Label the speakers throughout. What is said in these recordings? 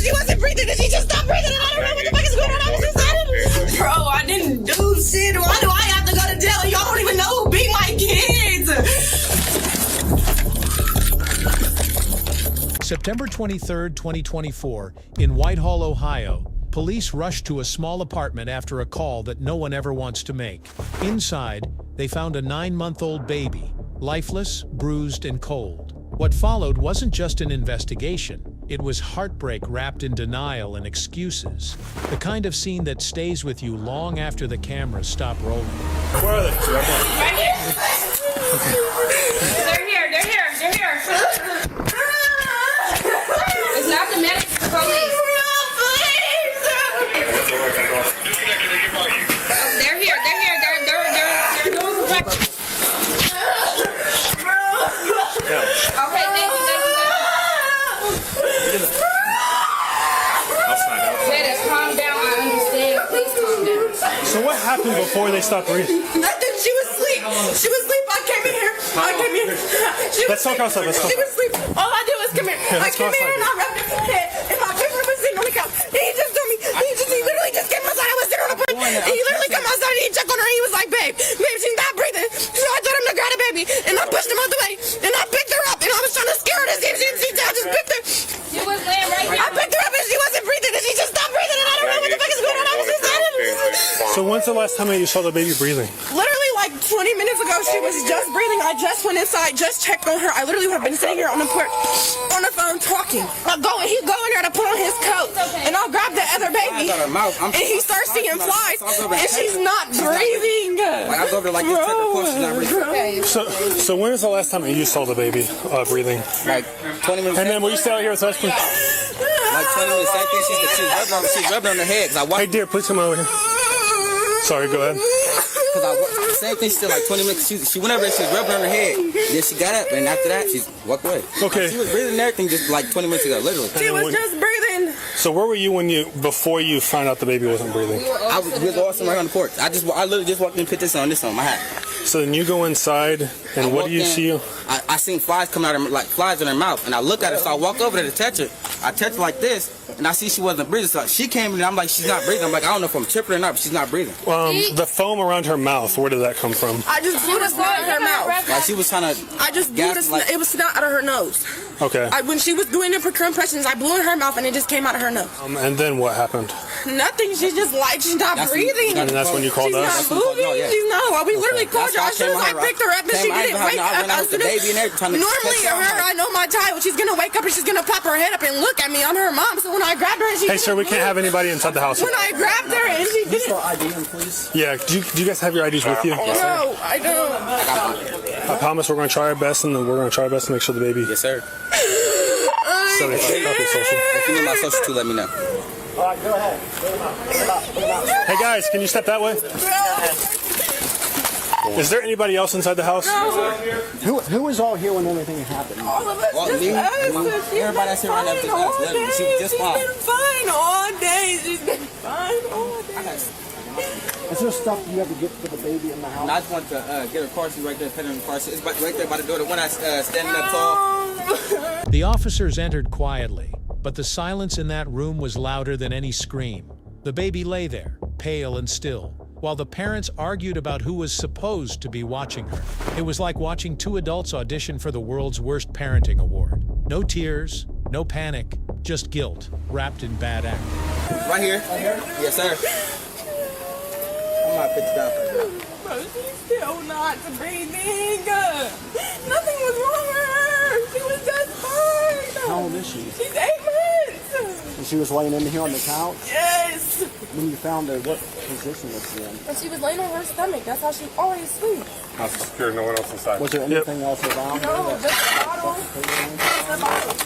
Speaker 1: she wasn't breathing, and she just stopped breathing, and I don't know what the fuck is going on. I was excited. Bro, I didn't do shit. Why do I have to go to jail? Y'all don't even know who beat my kids.
Speaker 2: September 23rd, 2024, in Whitehall, Ohio, police rushed to a small apartment after a call that no one ever wants to make. Inside, they found a 9-month-old baby, lifeless, bruised, and cold. What followed wasn't just an investigation. It was heartbreak wrapped in denial and excuses. The kind of scene that stays with you long after the cameras stop rolling.
Speaker 3: Where are they?
Speaker 4: Right here. They're here. It's not the medics, it's the police. They're here. They're doing the practice. Okay, thank you. Dennis, calm down. I understand. Please calm down.
Speaker 3: So what happened before they stopped breathing?
Speaker 1: Nothing. She was asleep. I came in here.
Speaker 3: Let's talk outside. Let's talk.
Speaker 1: She was asleep. All I did was come here.
Speaker 3: Yeah,
Speaker 1: I came in here and I rubbed his head. And my boyfriend was sitting on the couch. And he just told me, he literally just came outside. I was sitting on the porch. And he literally came outside and he checked on her. And he was like, babe, she's not breathing. So I told him to grab the baby. And I pushed him out the way. And I picked her up. And I was trying to scare her to see if she I just picked her.
Speaker 4: You was laying right here.
Speaker 1: I picked her up and she wasn't breathing. And she just stopped breathing. And I don't know what the fuck is going on. I was excited.
Speaker 3: So when's the last time that you saw the baby breathing?
Speaker 1: Literally like 20 minutes ago, she was just breathing. I just went inside, just checked on her. I literally have been sitting here on the porch, on the phone talking. He's going there to put on his coat, and I'll grab the other baby, and he starts seeing flies, and she's not breathing.
Speaker 5: I go over like this, check her pulse, she's not breathing.
Speaker 3: So when was the last time that you saw the baby breathing?
Speaker 5: Like 20 minutes.
Speaker 3: And then will you stay out here with us, please?
Speaker 5: Like 20 minutes, same thing. She's rubbing on her head.
Speaker 3: Hey, dear, please come over here. Sorry, go ahead.
Speaker 5: Same thing, still like 20 minutes. She went over there, she was rubbing on her head. Then she got up, and after that, she walked away.
Speaker 3: Okay.
Speaker 5: She was breathing and everything just like 20 minutes ago, literally.
Speaker 1: She was just breathing.
Speaker 3: So where were you before you found out the baby wasn't breathing?
Speaker 5: We was all sitting right on the porch. I literally just walked in and put this on my hat.
Speaker 3: So then you go inside, and what do you see?
Speaker 5: I seen flies coming out of her, like flies in her mouth, and I look at her, so I walk over there to touch her. I touch her like this, and I see she wasn't breathing. So she came in, and I'm like, she's not breathing. I'm like, I don't know if I'm tripping or not, but she's not breathing.
Speaker 3: The foam around her mouth, where did that come from?
Speaker 1: I just blew the snot out of her mouth.
Speaker 5: Like she was trying to.
Speaker 1: I just blew it was snot out of her nose.
Speaker 3: Okay.
Speaker 1: When she was doing the compressions, I blew in her mouth, and it just came out of her nose.
Speaker 3: And then what happened?
Speaker 1: Nothing. She's just like, she's not breathing.
Speaker 3: And that's when you called us?
Speaker 1: She's not moving. She's not. We literally called her. As soon as I picked her up and she didn't wake up. Normally, I know my child. She's going to wake up and she's going to pop her head up and look at me. I'm her mom. So when I grabbed her and she
Speaker 3: Hey, sir, we can't have anybody inside the house.
Speaker 1: When I grabbed her and she didn't.
Speaker 5: Can you ID him, please?
Speaker 3: Yeah. Do you guys have your IDs with you?
Speaker 5: Yes, sir.
Speaker 1: No, I don't.
Speaker 3: I promise we're going to try our best, and we're going to try our best to make sure the baby.
Speaker 5: Yes, sir.
Speaker 3: So copy social.
Speaker 5: If you need my social too, let me know.
Speaker 3: All right, go ahead. Hey guys, can you step that way? Is there anybody else inside the house?
Speaker 5: Who was all here when everything happened?
Speaker 1: All of us, just us.
Speaker 5: Everybody that's here right now, she was just fine.
Speaker 1: She's been fine all day. She's been fine all day.
Speaker 5: Is there stuff you have to get for the baby in the house? I just want to get her car seat right there, put her in the car seat. It's right there by the door. The one that's standing up tall.
Speaker 2: The officers entered quietly, but the silence in that room was louder than any scream. The baby lay there, pale and still, while the parents argued about who was supposed to be watching her. It was like watching two adults audition for the world's worst parenting award. No tears, no panic, just guilt, wrapped in bad acting.
Speaker 5: Right here? Yes, sir. I'm not pitched down.
Speaker 1: Bro, she's still not breathing. Nothing was wrong with her. She was just fine.
Speaker 6: How old is she?
Speaker 1: She's 8 months.
Speaker 6: And she was laying in here on the couch?
Speaker 1: Yes.
Speaker 6: When you found her, what position was she in?
Speaker 1: And she was laying on her stomach. That's how she always sleeps.
Speaker 3: I'm secure, no one else inside.
Speaker 6: Was there anything else around her?
Speaker 1: No, just the bottle.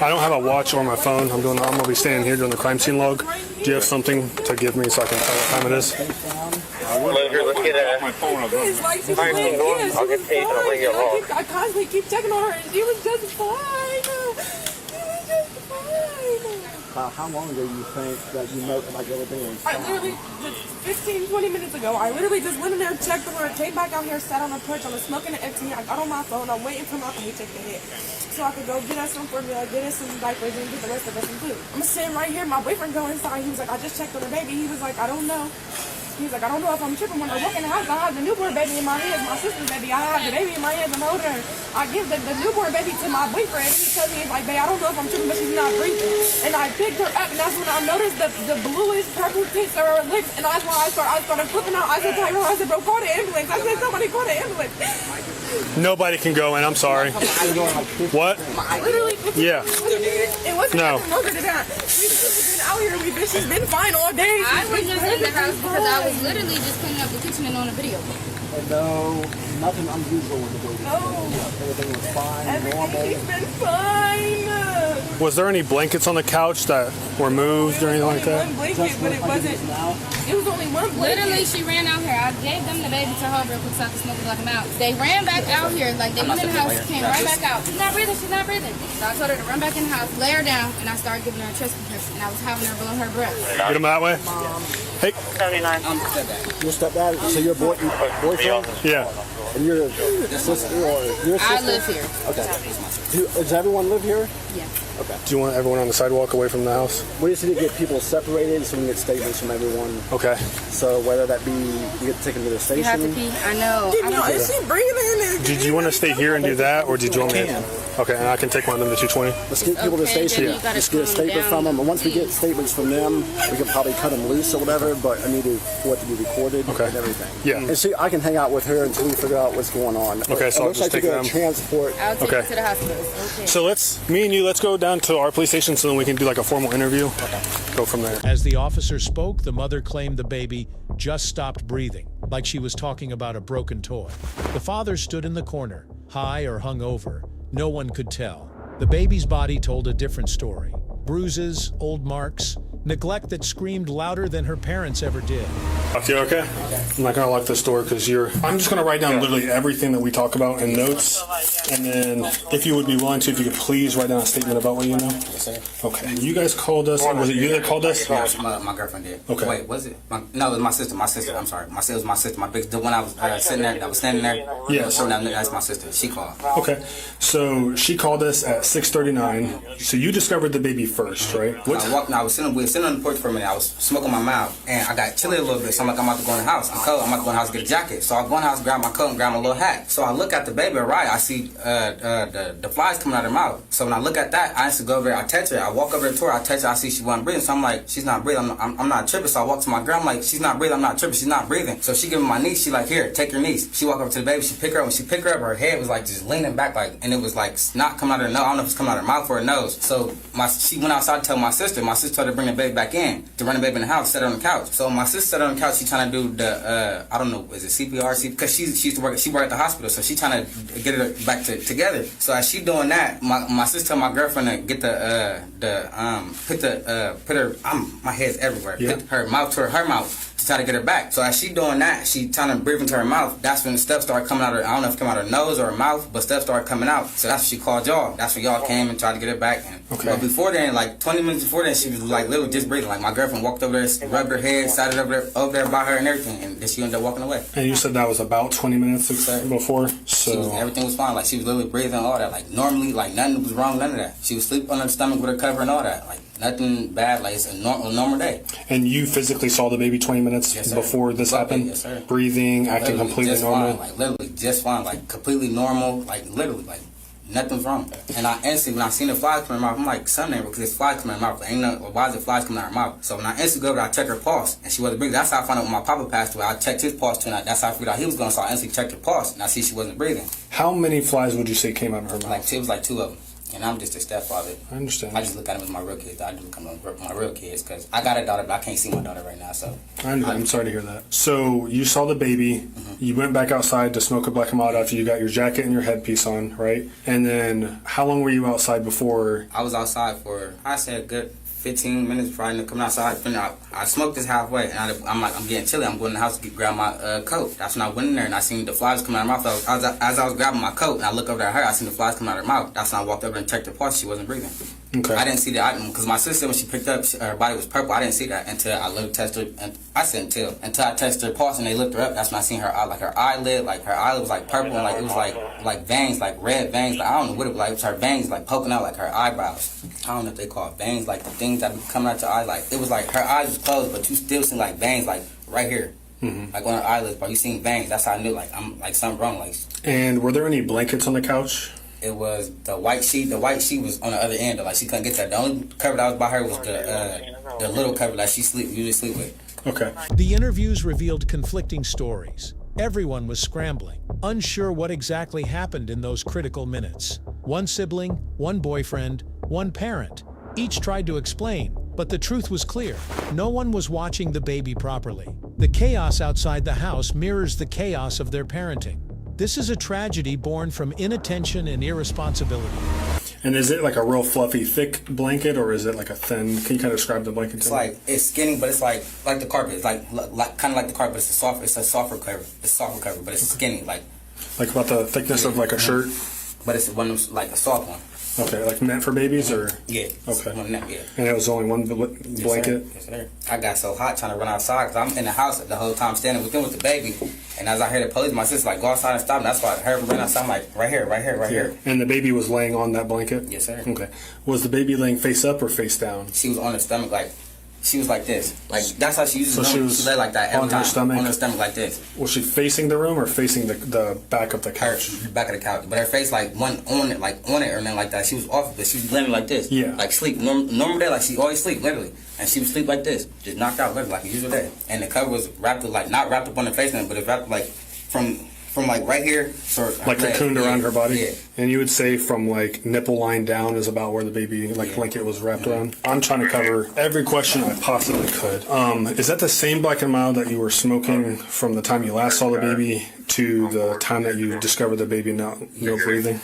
Speaker 3: I don't have a watch or my phone. I'm going to be standing here doing the crime scene log. Do you have something to give me so I can tell what time it is?
Speaker 7: Let's get my phone up.
Speaker 1: It's like she was laying here.
Speaker 7: I'll get paid. I'll leave you alone.
Speaker 1: I constantly keep checking on her, and she was just fine. She was just fine.
Speaker 6: About how long ago you think that you know like everything was
Speaker 1: I
Speaker 6: fine?
Speaker 1: literally, just 15, 20 minutes ago, I literally just went in there, checked the room, came back out here, sat on a porch, I was smoking an empty. I got on my phone, I'm waiting for my paycheck to hit. So I could go get us some formula, get us some diapers, and get the rest of us some food. I'm sitting right here, my boyfriend go inside, he was like, I just checked on the baby. He was like, I don't know. He was like, I don't know if I'm tripping. When I walk in the house, I have the newborn baby in my hands, my sister's baby. I have the baby in my hands, I'm holding her. I give the newborn baby to my boyfriend. He tells me, he's like, babe, I don't know if I'm tripping, but she's not breathing. And I picked her up, and that's when I noticed the bluish purple tips of her lips. And that's why I started flipping out. I said, Tyrone, I said, bro, call the ambulance. I said, somebody call the ambulance.
Speaker 3: Nobody can go in. I'm sorry. What?
Speaker 1: Literally,
Speaker 3: Yeah.
Speaker 1: it wasn't
Speaker 3: No.
Speaker 1: nothing longer than that. We've been out here. She's been fine all day.
Speaker 4: I was just in the house because I was literally just cleaning up the kitchen and on a video.
Speaker 6: And no, nothing unusual with the baby.
Speaker 1: No.
Speaker 6: Everything was fine, normal.
Speaker 1: She's been fine.
Speaker 3: Was there any blankets on the couch that were moved or anything like that?
Speaker 1: One blanket, but it wasn't. It was only one blanket.
Speaker 4: Literally, she ran out here. I gave them the baby to her real quick so I could smoke it like them out. They ran back out here, like they went in the house, came right back out. She's not breathing, she's not breathing. So I told her to run back in the house, lay her down, and I started giving her a chest compression, and I was having her blow her breath.
Speaker 3: Get them that way. Hey.
Speaker 7: 79.
Speaker 6: Your stepdad, so your boyfriend?
Speaker 3: Yeah.
Speaker 6: And your sister or your sister?
Speaker 4: I live here.
Speaker 6: Okay. Does everyone live here?
Speaker 4: Yeah.
Speaker 6: Okay.
Speaker 3: Do you want everyone on the sidewalk away from the house?
Speaker 6: We just need to get people separated so we can get statements from everyone.
Speaker 3: Okay.
Speaker 6: So whether that be you get taken to the station.
Speaker 4: You have to pee. I know.
Speaker 1: Is she breathing?
Speaker 3: Did you want to stay here and do that, or did you want me to? Okay, and I can take one of them to 220.
Speaker 6: Let's get people to the
Speaker 4: Okay,
Speaker 6: station.
Speaker 4: then you gotta
Speaker 6: Just get a
Speaker 4: calm
Speaker 6: statement
Speaker 4: down.
Speaker 6: from them. And once we get statements from them, we can probably cut them loose or whatever. But I need for it to be recorded
Speaker 3: Okay.
Speaker 6: and everything.
Speaker 3: Yeah.
Speaker 6: And see, I can hang out with her until we figure out what's going on.
Speaker 3: Okay, so
Speaker 6: it
Speaker 3: I'll
Speaker 6: looks
Speaker 3: just
Speaker 6: like
Speaker 3: take
Speaker 6: you're
Speaker 3: them.
Speaker 6: gonna transport.
Speaker 4: I'll take
Speaker 3: Okay.
Speaker 4: you to the hospital. Okay.
Speaker 3: So me and you, let's go down to our police station so then we can do like a formal interview. Okay. Go from there.
Speaker 2: As the officer spoke, the mother claimed the baby just stopped breathing, like she was talking about a broken toy. The father stood in the corner, high or hung over. No one could tell. The baby's body told a different story. Bruises, old marks, neglect that screamed louder than her parents ever did.
Speaker 3: Okay, okay? I'm not gonna lock this door because I'm just gonna write down literally everything that we talk about in notes. And then if you would be willing to, if you could please write down a statement about what you know.
Speaker 5: Yes, sir.
Speaker 3: Okay. You guys called us. Was it you that called us?
Speaker 5: Yeah, my girlfriend did.
Speaker 3: Okay.
Speaker 5: Wait, was it? No, it was my sister. My sister. I'm sorry. It was my sister. My big, the one I was sitting there. I was standing there.
Speaker 3: Yes.
Speaker 5: So that's my sister. She called.
Speaker 3: Okay. So she called us at 6:39. So you discovered the baby first, right?
Speaker 5: We were sitting on the porch for a minute. I was smoking my mouth, and I got chilly a little bit. So I'm like, I'm about to go in the house. I'm cold. I'm about to go in the house and get a jacket. So I go in the house, grab my coat, and grab my little hat. So I look at the baby, right? I see the flies coming out of her mouth. So when I look at that, I used to go over there. I touch her. I walk over to her. I touch her. I see she wasn't breathing. So I'm like, she's not breathing. I'm not tripping. So I walk to my girl. I'm like, she's not breathing. I'm not tripping. She's not breathing. So she give me my niece. She like, here, take your niece. She walk over to the baby. She pick her up. When she pick her up, her head was like just leaning back, like, and it was like snot coming out of her nose. I don't know if it's coming out of her mouth or her nose. So she went outside to tell my sister. My sister told her to bring the baby back in, to run the baby in the house, set her on the couch. So my sister sat on the couch. She trying to do the I don't know, is it CPR? Because she used to work. She worked at the hospital, so she trying to get her back together. So as she doing that, my sister told my girlfriend to get put her my head's everywhere.
Speaker 3: Yeah.
Speaker 5: Put her mouth to her mouth to try to get her back. So as she doing that, she trying to breathe into her mouth. That's when the stuff started coming out of her. I don't know if it came out of her nose or her mouth, but stuff started coming out. So that's when she called y'all. That's when y'all came and tried to get her back.
Speaker 3: Okay.
Speaker 5: But before then, like 20 minutes before then, she was like literally just breathing. Like my girlfriend walked over there, rubbed her head, sat it over there by her and everything, and then she ended up walking away.
Speaker 3: And you said that was about 20 minutes before. So
Speaker 5: Everything was fine. Like she was literally breathing, all that. Like normally, like nothing was wrong, none of that. She was sleeping on her stomach with her cover and all that. Like nothing bad. Like it's a normal day.
Speaker 3: And you physically saw the baby 20 minutes before this happened?
Speaker 5: Yes, sir.
Speaker 3: Breathing, acting
Speaker 5: Literally
Speaker 3: completely
Speaker 5: just
Speaker 3: normal?
Speaker 5: Fine. Like literally just fine. Like completely normal. Like literally like nothing's wrong. And I instantly, when I seen the flies coming out of her mouth, I'm like, something because there's flies coming out of her mouth. Ain't no, why is the flies coming out of her mouth? So when I instantly go over there, I checked her pulse, and she wasn't breathing. That's how I found out when my papa passed away. I checked his pulse too, and that's how I figured out he was going. So I instantly checked her pulse, and I see she wasn't breathing.
Speaker 3: How many flies would you say came out of her mouth?
Speaker 5: Like it was like 2 of them. And I'm just a stepfather.
Speaker 3: I understand.
Speaker 5: I just look at them as my real kids. I do look at them as my real kids because I got a daughter, but I can't see my daughter right now. So
Speaker 3: I'm sorry to hear that. So you saw the baby. You went back outside to smoke a black and mild after you got your jacket and your headpiece on, right? And then how long were you outside before?
Speaker 5: I was outside for, I said, a good 15 minutes before I ended up coming outside. I smoked this halfway, and I'm like, I'm getting chilly. I'm going in the house to grab my coat. That's when I went in there, and I seen the flies coming out of her mouth. As I was grabbing my coat, and I look over at her, I seen the flies coming out of her mouth. That's when I walked over and checked her pulse. She wasn't breathing.
Speaker 3: Okay.
Speaker 5: I didn't see that because my sister, when she picked up, her body was purple. I didn't see that until I looked, tested her. And I said until I tested her pulse and they lifted her up. That's when I seen her eye, like her eyelid was like purple and like it was like veins, like red veins. Like, I don't know what it was like. It was her veins like poking out like her eyebrows. I don't know if they call it veins, like the things that be coming out your eye. Like it was like her eyes was closed, but you still see like veins, like right here. Like on her eyelids, but you seen veins. That's how I knew like I'm like something wrong. Like.
Speaker 3: And were there any blankets on the couch?
Speaker 5: It was the white sheet. The white sheet was on the other end. Like she couldn't get that. The only cover that was by her was the little cover that she usually sleep with.
Speaker 3: Okay.
Speaker 2: The interviews revealed conflicting stories. Everyone was scrambling, unsure what exactly happened in those critical minutes. One sibling, one boyfriend, one parent. Each tried to explain, but the truth was clear. No one was watching the baby properly. The chaos outside the house mirrors the chaos of their parenting. This is a tragedy born from inattention and irresponsibility.
Speaker 3: And is it like a real fluffy, thick blanket, or is it like a thin? Can you kind of describe the blanket?
Speaker 5: It's like it's skinny, but it's like the carpet. It's like kind of like the carpet. It's a softer cover. It's a softer cover, but it's skinny, like
Speaker 3: about the thickness of like a shirt.
Speaker 5: But it's one of like a soft one.
Speaker 3: Okay, like meant for babies, or
Speaker 5: yeah.
Speaker 3: Okay.
Speaker 5: One neck, yeah.
Speaker 3: And it was only one blanket.
Speaker 5: Yes, sir. I got so hot trying to run outside because I'm in the house the whole time standing with them with the baby. And as I heard the police, my sister like go outside and stop. And that's why I heard him run outside. I'm like right here.
Speaker 3: And the baby was laying on that blanket.
Speaker 5: Yes, sir.
Speaker 3: Okay. Was the baby laying face up or face down?
Speaker 5: She was on her stomach like. She was like this. Like, that's how she usually
Speaker 3: she
Speaker 5: lay like that every
Speaker 3: on
Speaker 5: time.
Speaker 3: her stomach?
Speaker 5: On her stomach like this.
Speaker 3: Was she facing the room or facing the back of the couch?
Speaker 5: Her back of the couch. But her face like one on it or nothing like that. She was off of it. She was laying like this.
Speaker 3: Yeah.
Speaker 5: Like sleep. Normal day, like she always sleep, literally. And she would sleep like this. Just knocked out literally like a usual day. And the cover was wrapped up, like, not wrapped up on her face, but it's wrapped like from like right here.
Speaker 3: Like cocooned around her body?
Speaker 5: Yeah.
Speaker 3: And you would say from like nipple line down is about where the baby blanket was wrapped around? I'm trying to cover every question I possibly could. Is that the same black and mild that you were smoking from the time you last saw the baby to the time that you discovered the baby no breathing?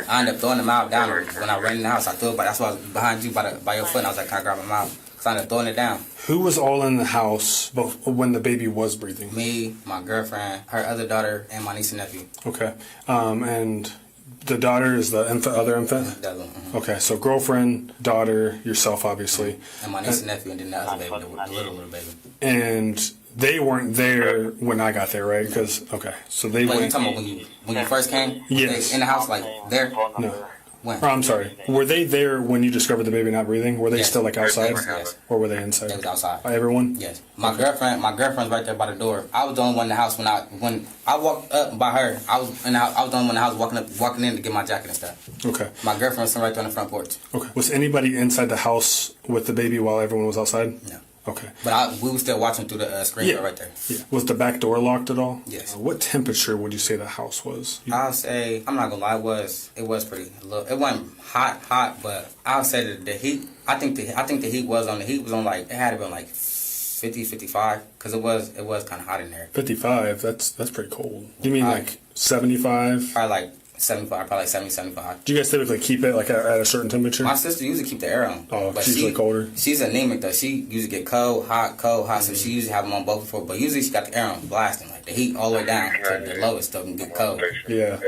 Speaker 5: I ended up throwing them out down when I ran in the house. I threw it, but that's why I was behind you by your foot, and I was like, can I grab them out? So I ended up throwing it down.
Speaker 3: Who was all in the house when the baby was breathing?
Speaker 5: Me, my girlfriend, her other daughter, and my niece and nephew.
Speaker 3: Okay. And the daughter is the other infant? Okay, so girlfriend, daughter, yourself, obviously.
Speaker 5: And my niece and nephew, and then the other baby, the little baby.
Speaker 3: And they weren't there when I got there, right? Because, okay, so they
Speaker 5: Wait,
Speaker 3: went...
Speaker 5: you talking about when you first came?
Speaker 3: Yes.
Speaker 5: In the house, like, there?
Speaker 3: No.
Speaker 5: When?
Speaker 3: Oh, I'm sorry. Were they there when you discovered the baby not breathing? Were they
Speaker 5: Yes.
Speaker 3: still like outside?
Speaker 5: Yes.
Speaker 3: Or were they inside?
Speaker 5: They was outside.
Speaker 3: Everyone?
Speaker 5: Yes. My girlfriend's right there by the door. I was the only one in the house when I walked up by her. I was the only one in the house walking in to get my jacket and stuff.
Speaker 3: Okay.
Speaker 5: My girlfriend was sitting right there on the front porch.
Speaker 3: Okay. Was anybody inside the house with the baby while everyone was outside?
Speaker 5: No.
Speaker 3: Okay.
Speaker 5: But we were still watching through the screen door right there.
Speaker 3: Yeah. Was the back door locked at all?
Speaker 5: Yes.
Speaker 3: What temperature would you say the house was?
Speaker 5: I'll say, I'm not gonna lie, it was pretty low. It wasn't hot, but I'll say that the heat. I think the heat was on. The heat was on like it had to been like 50, 55, because it was kind of hot in there.
Speaker 3: 55. That's pretty cold. You mean like 75?
Speaker 5: Probably like 75, probably like 70, 75.
Speaker 3: Do you guys typically keep it like at a certain temperature?
Speaker 5: My sister usually keep the air on.
Speaker 3: Oh,
Speaker 5: but
Speaker 3: she's usually colder.
Speaker 5: She's anemic though. She usually get cold, hot. So she usually have them on both before. But usually she got the air on blasting, like the heat all the way down to the lowest stuff and get cold.
Speaker 3: Yeah.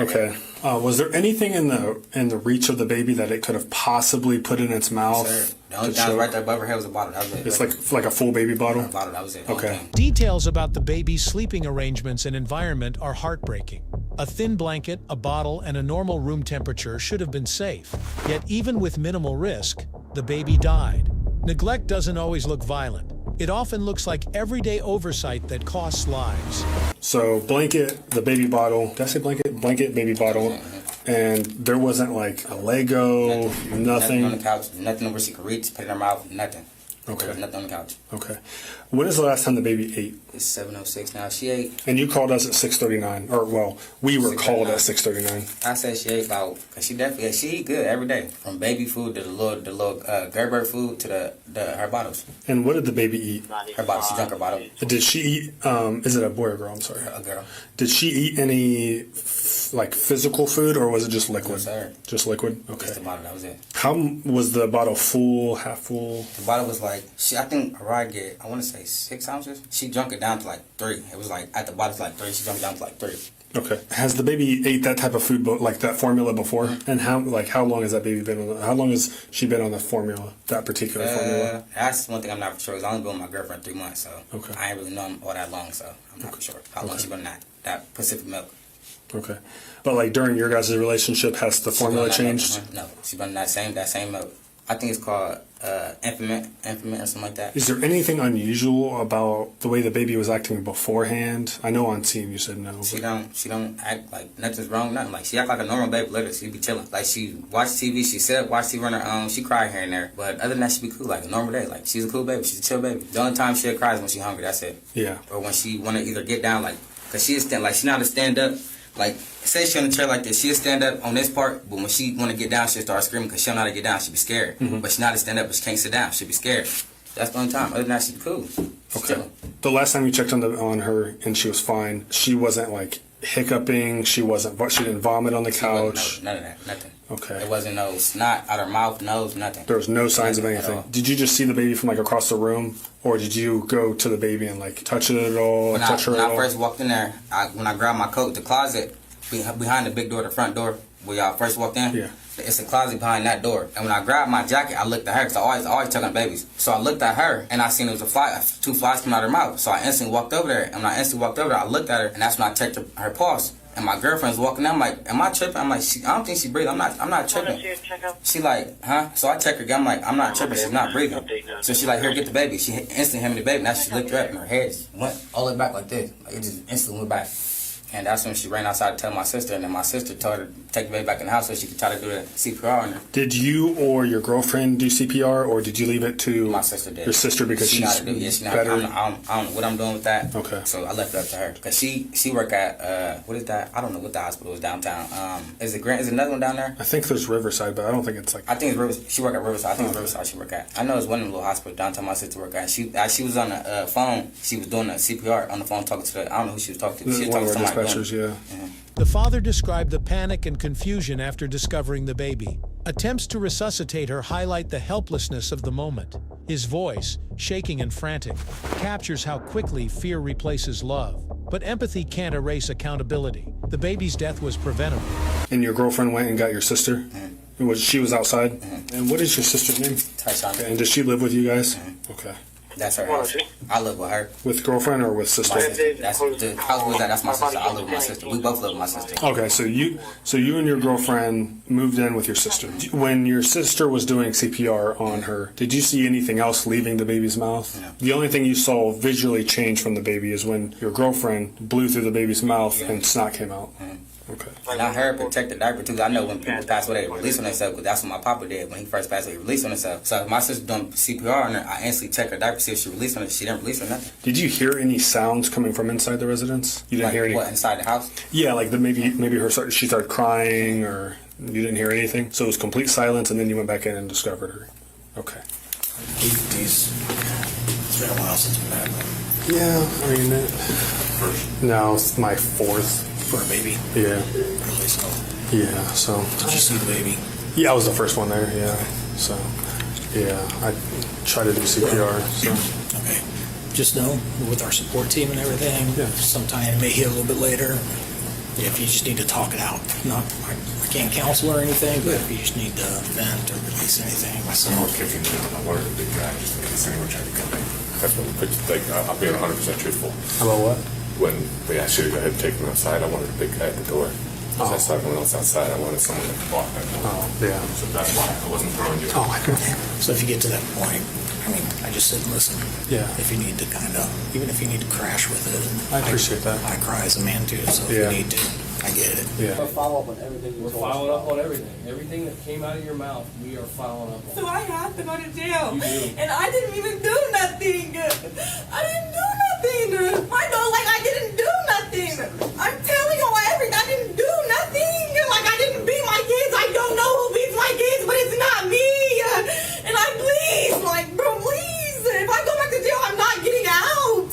Speaker 3: Okay. Was there anything in the reach of the baby that it could have possibly put in its mouth?
Speaker 5: Sir, the only thing right there above her head was a bottle. That was it.
Speaker 3: It's like a full baby bottle?
Speaker 5: A bottle, that was it.
Speaker 3: Okay.
Speaker 2: Details about the baby's sleeping arrangements and environment are heartbreaking. A thin blanket, a bottle, and a normal room temperature should have been safe. Yet even with minimal risk, the baby died. Neglect doesn't always look violent. It often looks like everyday oversight that costs lives.
Speaker 3: So blanket, the baby bottle. Did I say blanket? Blanket, baby bottle. And there wasn't like a Lego, nothing.
Speaker 5: Nothing on the couch. Nothing where she could reach, put it in her mouth, nothing.
Speaker 3: Okay.
Speaker 5: There was nothing on the couch.
Speaker 3: Okay. When is the last time the baby ate?
Speaker 5: It's 7:06 now. She ate.
Speaker 3: And you called us at 6:39, or well, we were called at 6:39.
Speaker 5: I said she ate about, cause she eat good every day, from baby food to the little Gerber food to her bottles.
Speaker 3: And what did the baby eat?
Speaker 5: Her bottle. She drank her bottle.
Speaker 3: Did she eat? Is it a boy or girl? I'm sorry.
Speaker 5: A girl.
Speaker 3: Did she eat any like physical food, or was it just liquid?
Speaker 5: Yes, sir.
Speaker 3: Just liquid. Okay.
Speaker 5: Just the bottle. That was it.
Speaker 3: How was the bottle? Full? Half full?
Speaker 5: The bottle was like I think Rod I want to say 6 ounces. She drank it down to like 3. It was like at the bottom it's like 3. She drank it down to like 3.
Speaker 3: Okay. Has the baby ate that type of food, like that formula before? And how long has that baby been on? How long has she been on the formula? That particular formula?
Speaker 5: That's one thing I'm not for sure. 'Cause I only been with my girlfriend 3 months, so
Speaker 3: Okay.
Speaker 5: I ain't really known all that long, so I'm not for sure how long she been on that Pacific milk.
Speaker 3: Okay. But like during your guys' relationship, has the formula changed?
Speaker 5: No, she been on that same milk. I think it's called infant or something like that.
Speaker 3: Is there anything unusual about the way the baby was acting beforehand? I know on scene you said no.
Speaker 5: She don't act like nothing's wrong, nothing. Like she act like a normal baby, literally. She be chilling. Like she watch TV, she said watch TV on her own, she cry here and there. But other than that, she be cool, like a normal day. Like she's a cool baby, she's a chill baby. The only time she'll cry is when she hungry, that's it.
Speaker 3: Yeah.
Speaker 5: Or when she wanna either get down, like, cause she stand like she know how to stand up. Like, say she on the chair like this, she'll stand up on this part, but when she want to get down, she'll start screaming because she don't know how to get down. She be scared. But she know how to stand up, but she can't sit down. She be scared. That's the only time. Other than that, she be cool.
Speaker 3: Okay. The last time you checked on her and she was fine, she wasn't like hiccuping. She didn't vomit on the couch.
Speaker 5: None of that. Nothing.
Speaker 3: Okay.
Speaker 5: There wasn't no snot out her mouth, nose, nothing.
Speaker 3: There was no signs of
Speaker 5: Nothing at
Speaker 3: anything.
Speaker 5: all.
Speaker 3: Did you just see the baby from like across the room, or did you go to the baby and like touch it at all?
Speaker 5: When
Speaker 3: touch her
Speaker 5: when
Speaker 3: at
Speaker 5: I
Speaker 3: all?
Speaker 5: first walked in there, when I grabbed my coat, the closet behind the big door, the front door, where y'all first walked in.
Speaker 3: Yeah.
Speaker 5: It's a closet behind that door. And when I grabbed my jacket, I looked at her because I always tuck on babies. So I looked at her and I seen there was two flies coming out of her mouth. So I instantly walked over there. And when I instantly walked over there, I looked at her and that's when I checked her pulse. And my girlfriend's walking. I'm like, am I tripping? I'm like, I don't think she breathing. I'm not tripping. She like, huh? So I check her again. I'm like, I'm not tripping. She's not breathing. So she like, here, get the baby. She instantly handed me the baby. And that's she looked her up and her head just went all the way back like this. Like it just instantly went back. And that's when she ran outside to tell my sister, and then my sister told her to take the baby back in the house so she could try to do the CPR on her.
Speaker 3: Did you or your girlfriend do CPR, or did you leave it to
Speaker 5: My sister did.
Speaker 3: your sister because
Speaker 5: she
Speaker 3: she's better?
Speaker 5: I don't know what I'm doing with that.
Speaker 3: Okay.
Speaker 5: So I left it up to her because she work at what is that? I don't know what the hospital is downtown. Is it Grant? Is another one down there?
Speaker 3: I think there's Riverside, but I don't think it's like.
Speaker 5: I think it's Riverside. She work at Riverside. I think it's Riverside she work at. I know it's one of them little hospitals downtown my sister work at. She was on the phone. She was doing the CPR on the phone talking to I don't know who she was talking to. She was
Speaker 3: One
Speaker 5: talking
Speaker 3: of
Speaker 5: to
Speaker 3: our
Speaker 5: somebody.
Speaker 3: dispatchers, yeah.
Speaker 2: The father described the panic and confusion after discovering the baby. Attempts to resuscitate her highlight the helplessness of the moment. His voice, shaking and frantic, captures how quickly fear replaces love. But empathy can't erase accountability. The baby's death was preventable.
Speaker 3: And your girlfriend went and got your sister? She was outside? And what is your sister's name?
Speaker 5: Tyshawn.
Speaker 3: Okay, and does she live with you guys? Okay.
Speaker 5: That's her house. I live with her.
Speaker 3: With girlfriend or with sister?
Speaker 5: My sister. That's the house was that. That's my sister. I live with my sister. We both live with my sister.
Speaker 3: Okay, so you and your girlfriend moved in with your sister. When your sister was doing CPR on her, did you see anything else leaving the baby's mouth?
Speaker 5: No.
Speaker 3: The only thing you saw visually change from the baby is when your girlfriend blew through the baby's mouth and snot came out. Okay.
Speaker 5: And I heard protect the diaper too. I know when people pass away, they release on themselves because that's what my papa did when he first passed away. He released on himself. So if my sister doing CPR on her, I instantly check her diaper, see if she released on it. She didn't release or nothing.
Speaker 3: Did you hear any sounds coming from inside the residence? You didn't hear any?
Speaker 5: What, inside the house?
Speaker 3: Yeah, like maybe she started crying, or you didn't hear anything. So it was complete silence, and then you went back in and discovered her. Okay.
Speaker 8: It's been a while since we've had one.
Speaker 3: Yeah, I mean, no, it's my fourth.
Speaker 8: For a baby?
Speaker 3: Yeah.
Speaker 8: Really so.
Speaker 3: Yeah, so.
Speaker 8: Did you see the baby?
Speaker 3: Yeah, I was the first one there, yeah. So, yeah, I tried to do CPR, so.
Speaker 8: Okay. Just know, with our support team and everything,
Speaker 3: Yeah.
Speaker 8: sometime it may hit a little bit later. If you just need to talk it out. I can't counsel or anything, but if you just need to vent or release anything.
Speaker 9: My son was kicking down. I wanted a big guy just in case anyone tried to come in. That's when we picked, like, I'm being 100% truthful.
Speaker 3: About what?
Speaker 9: When they asked you to go ahead and take him outside, I wanted a big guy at the door. Because I saw everyone else outside, I wanted someone to block that door.
Speaker 3: Oh, yeah.
Speaker 9: So that's why I wasn't throwing you.
Speaker 3: Oh, I know.
Speaker 8: So if you get to that point, I mean, I just sit and listen.
Speaker 3: Yeah.
Speaker 8: If you need to even if you need to crash with it.
Speaker 3: I appreciate that.
Speaker 8: I cry as a man too, so if
Speaker 3: Yeah.
Speaker 8: you need to, I get it.
Speaker 3: Yeah.
Speaker 6: Follow up on everything you
Speaker 10: We're
Speaker 6: told us
Speaker 10: following up
Speaker 6: about.
Speaker 10: on everything. Everything that came out of your mouth, we are following up on.
Speaker 1: So I have to go to jail.
Speaker 10: You do.
Speaker 1: And I didn't even do nothing. I didn't do nothing. I know, like, I didn't do nothing. I'm telling you everything. I didn't do nothing. Like, I didn't beat my kids. I don't know who beats my kids, but it's not me. And I please, like, bro, please. If I go back to jail, I'm not getting out.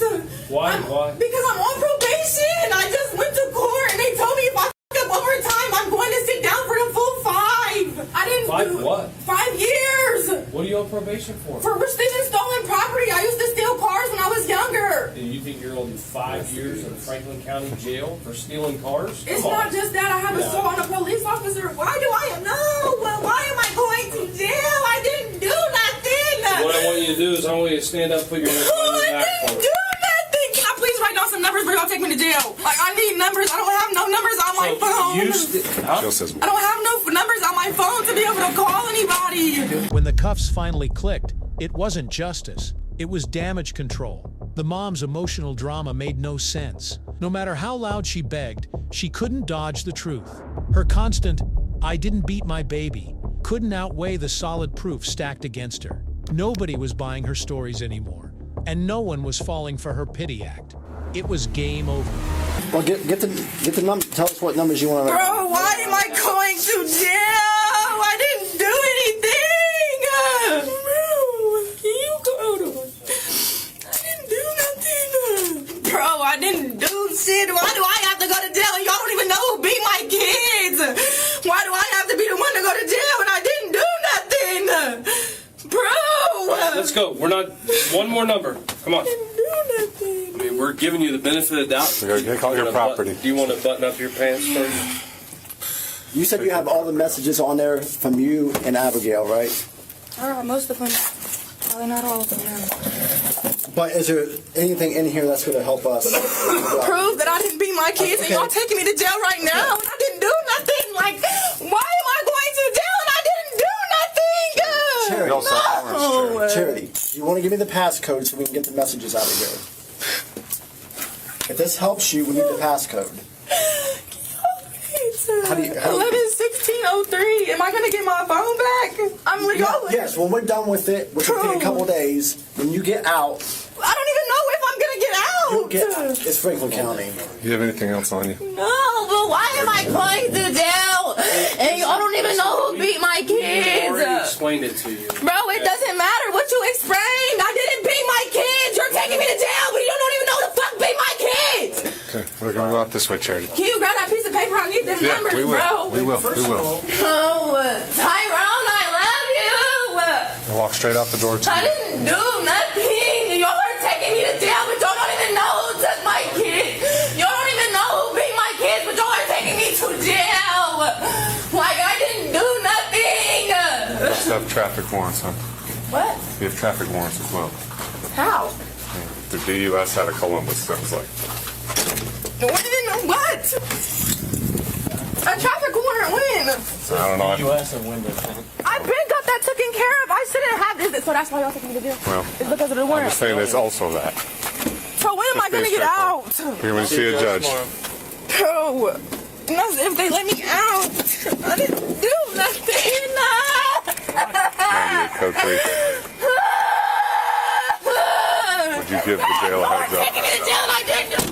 Speaker 10: Why? Why?
Speaker 1: Because I'm on probation. I just went to court and they told me if I fuck up overtime, I'm going to sit down for the full 5. I didn't
Speaker 10: 5
Speaker 1: do
Speaker 10: what?
Speaker 1: 5 years.
Speaker 10: What are you on probation for?
Speaker 1: For receiving stolen property. I used to steal cars when I was younger.
Speaker 10: And you think you're going to do 5 years in Franklin County Jail for stealing cars?
Speaker 1: It's
Speaker 10: Come on.
Speaker 1: not just that. I have assault on a police officer. Why do I know? Well, why am I going to jail? I didn't do nothing.
Speaker 10: What I want you to do is I want you to stand up, put your hands on your
Speaker 1: I
Speaker 10: back
Speaker 1: didn't
Speaker 10: for me.
Speaker 1: do nothing. Can I please write down some numbers before y'all take me to jail? Like, I need numbers. I don't have no numbers on my phone.
Speaker 9: Jill says,
Speaker 1: I don't have no numbers on my phone to be able to call anybody.
Speaker 2: When the cuffs finally clicked, it wasn't justice. It was damage control. The mom's emotional drama made no sense. No matter how loud she begged, she couldn't dodge the truth. Her constant, "I didn't beat my baby," couldn't outweigh the solid proof stacked against her. Nobody was buying her stories anymore, and no one was falling for her pity act. It was game over.
Speaker 6: Well, get the number. Tell us what numbers you want to.
Speaker 1: Bro, why am I going to jail? I didn't do anything. Bro, can you go to? I didn't do nothing. Bro, I didn't do shit. Why do I have to go to jail and y'all don't even know who beat my kids? Why do I have to be the one to go to jail and I didn't do nothing? Bro!
Speaker 10: Let's go. We're not. One more number. Come on.
Speaker 1: I didn't do nothing.
Speaker 10: I mean, we're giving you the benefit of the doubt.
Speaker 9: You're call your property.
Speaker 10: Do you want to button up your pants first?
Speaker 6: You said you have all the messages on there from you and Abigail, right?
Speaker 1: Most of them. Probably not all of them, no.
Speaker 6: But is there anything in here that's going to help us?
Speaker 1: Prove that I didn't beat my kids and y'all taking me to jail right now and I didn't do nothing. Like, why am I going to jail and I didn't do nothing?
Speaker 6: Charity.
Speaker 9: We also have orange, Charity.
Speaker 6: Charity, you want to give me the passcode so we can get the messages out of here? If this helps you, we need the passcode. How do you?
Speaker 1: 11/16/03. Am I gonna get my phone back? I'm legal.
Speaker 6: Yes, when we're done with it, which will take a couple days, when you get out,
Speaker 1: I don't even know if I'm gonna get out.
Speaker 6: you'll get. It's Franklin County.
Speaker 9: Do you have anything else on you?
Speaker 1: No, but why am I going to jail? And y'all don't even know who beat my
Speaker 10: I
Speaker 1: kids.
Speaker 10: already explained it to you.
Speaker 1: Bro, it doesn't matter what you explained. I didn't beat my kids. You're taking me to jail, but you don't even know who the fuck beat my kids.
Speaker 9: Okay, we're going to go out this way, Charity.
Speaker 1: Can you grab that piece of paper? I need them numbers,
Speaker 9: we will.
Speaker 1: bro.
Speaker 9: We will. We will.
Speaker 1: Oh, Tyrone, I love you.
Speaker 9: We'll walk straight out the door.
Speaker 1: I didn't do nothing. Y'all are taking me to jail, but y'all don't even know who took my kid. Y'all don't even know who beat my kids, but y'all are taking me to jail. Like, I didn't do nothing.
Speaker 9: We also have traffic warrants, huh?
Speaker 1: What?
Speaker 9: We have traffic warrants as well.
Speaker 1: How?
Speaker 9: The DUS out of Columbus, sounds like.
Speaker 1: What? A traffic warrant when?
Speaker 9: I don't know.
Speaker 10: U.S. and windows.
Speaker 1: I've been got that taken care of. I shouldn't have this, so that's why y'all taking me to jail.
Speaker 9: Well,
Speaker 1: It's because of the
Speaker 9: I'm
Speaker 1: warrant.
Speaker 9: just saying there's also that.
Speaker 1: So when am I going to get out?
Speaker 9: You're going to see a judge.
Speaker 1: Bro, and that's if they let me out. I didn't do nothing.
Speaker 9: 98 code 3. Would you give the jail a heads up?
Speaker 1: Taking me to jail and I didn't.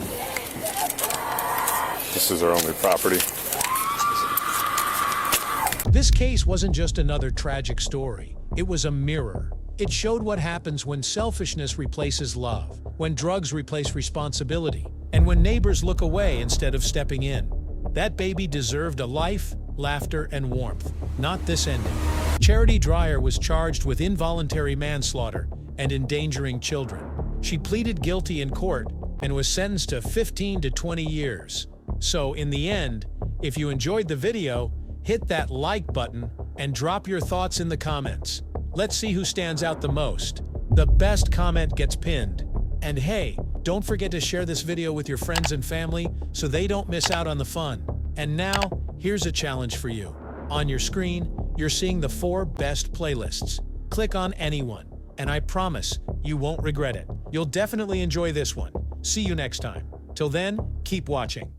Speaker 9: This is our only property.
Speaker 2: This case wasn't just another tragic story. It was a mirror. It showed what happens when selfishness replaces love, when drugs replace responsibility, and when neighbors look away instead of stepping in. That baby deserved a life, laughter, and warmth, not this ending. Charity Dreyer was charged with involuntary manslaughter and endangering children. She pleaded guilty in court and was sentenced to 15 to 20 years. So in the end, if you enjoyed the video, hit that like button and drop your thoughts in the comments. Let's see who stands out the most. The best comment gets pinned. And hey, don't forget to share this video with your friends and family so they don't miss out on the fun. And now, here's a challenge for you. On your screen, you're seeing the 4 best playlists. Click on any one, and I promise you won't regret it. You'll definitely enjoy this one. See you next time. Till then, keep watching.